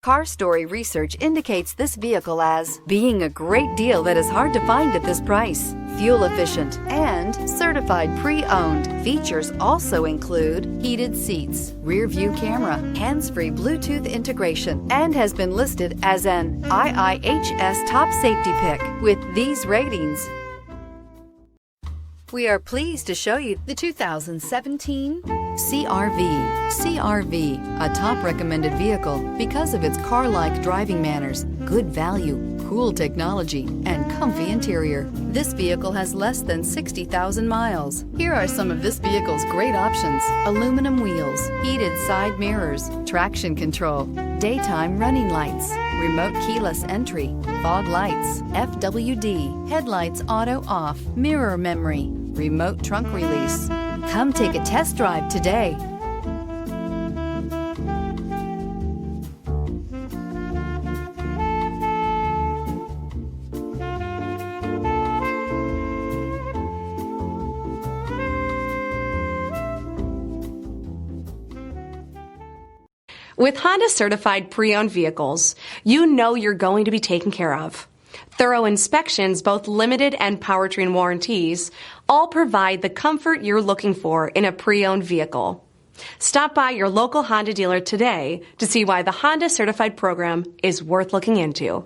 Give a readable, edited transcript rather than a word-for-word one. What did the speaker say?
Car Story research indicates this vehicle as being a great deal that is hard to find at this price, fuel efficient, and certified pre-owned. Features also include heated seats, rear view camera, hands-free Bluetooth integration, and has been listed as an IIHS top safety pick with these ratings. We are pleased to show you the 2017 CR-V. CR-V, a top recommended vehicle because of its car-like driving manners, good value, cool technology, and comfy interior. This vehicle has less than 60,000 miles. Here are some of this vehicle's great options: aluminum wheels, heated side mirrors, traction control, daytime running lights, remote keyless entry, fog lights, FWD, headlights auto off, mirror memory, remote trunk release. Come take a test drive today. With Honda certified pre-owned vehicles, you know you're going to be taken care of. Thorough inspections, both limited and powertrain warranties, all provide the comfort you're looking for in a pre-owned vehicle. Stop by your local Honda dealer today to see why the Honda certified program is worth looking into.